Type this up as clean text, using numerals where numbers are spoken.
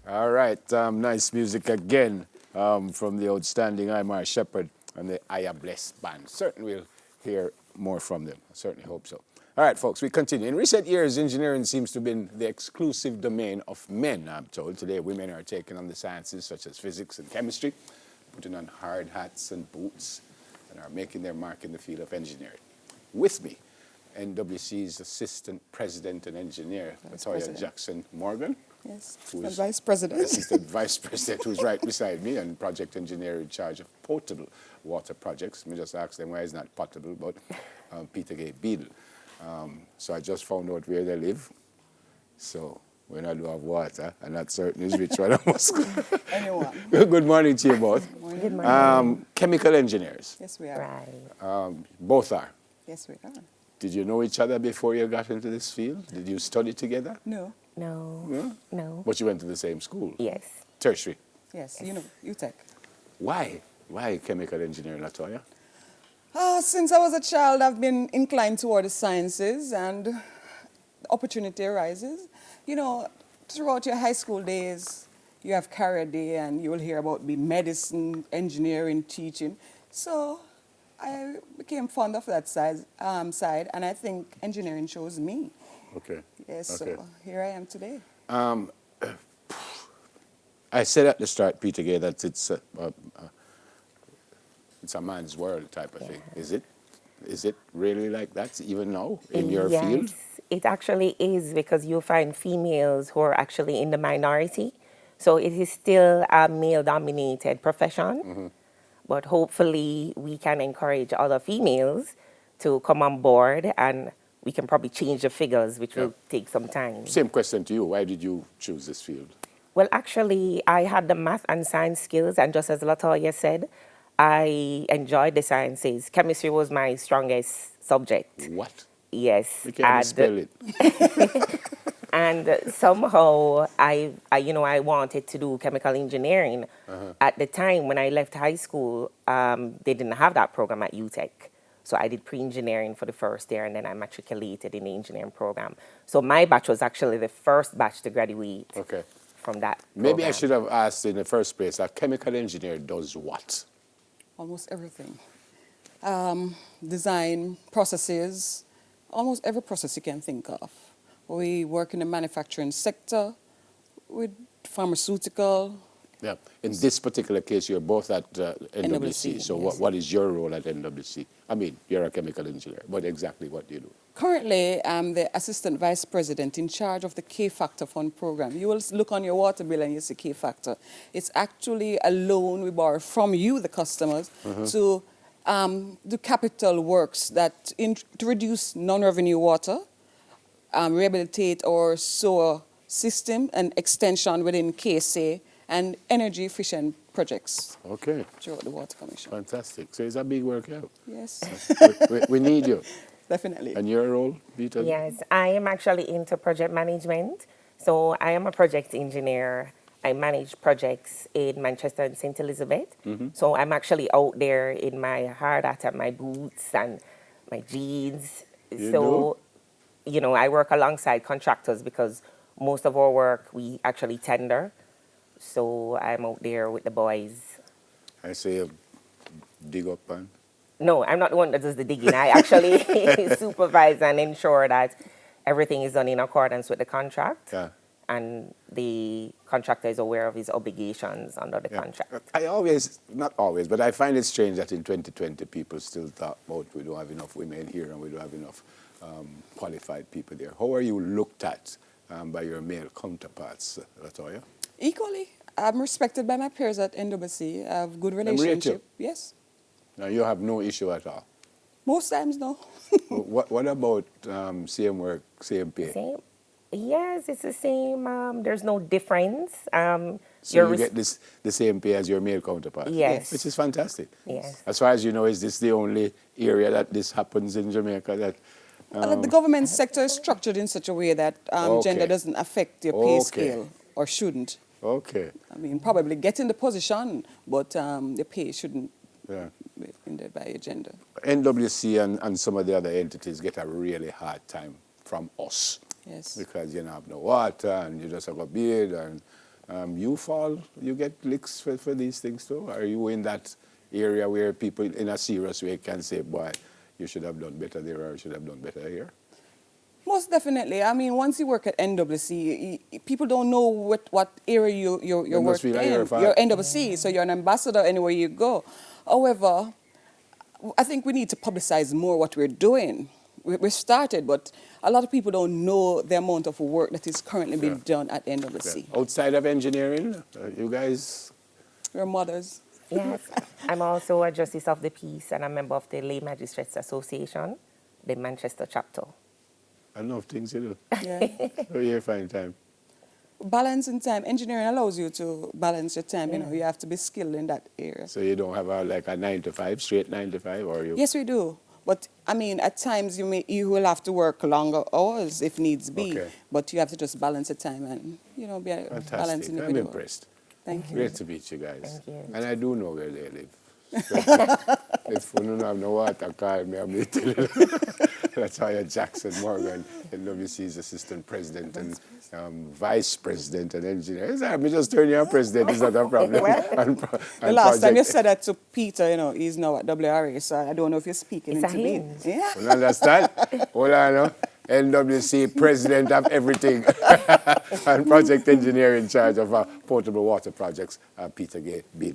All right, nice music again from the outstanding Imar Shepherd and the I Am Blessed band. Certainly we'll hear more from them. I certainly hope so. All right, folks, we continue. In recent years, engineering seems to have been the exclusive domain of men, I'm told. Today, women are taking on the sciences such as physics and chemistry, putting on hard hats and boots, and are making their mark in the field of engineering. With me, NWC's Assistant President and Engineer, Latoya Jackson Morgan. Yes, Who is Vice President. Assistant Vice President, who's right beside me, and project engineer in charge of potable water projects. Let me just ask them why it's not potable, but Peter Gay Beadle. So I just found out where they live. So when I do have water, and that certainly is which one I must go. Anyone. Good morning to you both. Good morning. Chemical engineers. Yes, we are. Right. Both are. Yes, we are. Did you know each other before you got into this field? Did you study together? No. No. Yeah? No. But you went to the same school? Yes. Tertiary. Yes, you know, UTech. Why? Why chemical engineering, Latoya? Since I was a child, I've been inclined toward the sciences, and the opportunity arises. You know, throughout your high school days, you have career day, and you will hear about medicine, engineering, teaching. So I became fond of that side, and I think engineering chose me. Okay. Yes, Okay. so here I am today. I said at the start, Peter Gay, that it's a man's world type of thing. Is it? Is it really like that even now in your field? Yes, it actually is, because you find females who are actually in the minority. So it is still a male-dominated profession. But hopefully we can encourage other females to come on board, and we can probably change the figures, which will take some time. Same question to you. Why did you choose this field? Well, actually, I had the math and science skills, and just as Latoya said, I enjoyed the sciences. Chemistry was my strongest subject. What? Yes. You can't spell it. And somehow I wanted to do chemical engineering. At the time when I left high school, they didn't have that program at UTech. So I did pre-engineering for the first year, and then I matriculated in the engineering program. So my batch was actually the first batch to graduate from that program. Maybe I should have asked in the first place, a chemical engineer does what? Almost everything. Design, processes, almost every process you can think of. We work in the manufacturing sector, with pharmaceutical. Yeah. In this particular case, you're both at NWC. NWC, So yes. what is your role at NWC? I mean, you're a chemical engineer, but exactly what do you do? Currently, I'm the Assistant Vice President in charge of the K-Factor Fund program. You will look on your water bill and you see K-Factor. It's actually a loan we borrow from you, the customers, to do capital works to reduce non-revenue water, rehabilitate our sewer system and extension within KSA, and energy efficient projects Okay. throughout the Water Commission. Fantastic. So it's a big workout. Yes, we need you. definitely. And your role, Peter? Yes, I am actually into project management. So I am a project engineer. I manage projects in Manchester and St. Elizabeth. So I'm actually out there in my hard hat and my boots and my jeans. I work alongside contractors because most of our work we actually tender. So I'm out there with the boys. I say dig up and... No, I'm not the one that does the digging. I actually supervise and ensure that everything is done in accordance with the contract. Yeah. And the contractor is aware of his obligations under the contract. I always, not always, but I find it strange that in 2020 people still talk about we don't have enough women here and we don't have enough qualified people there. How are you looked at by your male counterparts, Latoya? Equally, I'm respected by my peers at NWC. I have good relationship. Yes. Now you have no issue at all. Most times, no. What about same work, same pay? Same. Yes, it's the same. There's no difference. So you get the same pay as your male counterpart? Yes. Which is fantastic. Yes. As far as you know, is this the only area that this happens in Jamaica? That The government sector is structured in such a way that gender doesn't affect your pay scale, or shouldn't. Okay. I mean, probably get in the position, but the pay shouldn't be hindered by your gender. NWC and some of the other entities get a really hard time from us. Yes. Because you don't have no water and you just have a bid and you get licks for these things too? Are you in that area where people in a serious way can say, boy, you should have done better there or you should have done better here? Most definitely. I mean, once you work at NWC, people don't know what area you're must working feel like in. You're NWC, so you're an ambassador anywhere you go. However, I think we need to publicize more what we're doing. We started, but a lot of people don't know the amount of work that is currently being done at NWC. Outside of engineering, you guys? We're mothers. Yes, I'm also a Justice of the Peace and a member of the Lay Magistrates Association, the Manchester chapter. Enough things you do. Yeah. So you find time. Balancing time. Engineering allows you to balance your time. You know, you have to be skilled in that area. So you don't have like a 9 to 5, straight 9 to 5, or you? Yes, we do. But I mean, at times you will have to work longer hours if needs be. Okay. But you have to just balance the time and be a balanced Fantastic. I'm individual. impressed. Thank you. Great to meet you guys. Thank you. And I do know where they live. If you don't have no water, call me. I'm going to tell you. That's why Jackson Morgan, NWC's assistant president and vice president and engineer. He said, "I'm just turn you on president. It's not a problem." The last time you said that to Peter, you know, he's now at WRA, so I don't know if you're speaking It's into a me. him. Yeah. You understand? Hold on, no? NWC president of everything and project engineer in charge of potable water projects, Peter Bill.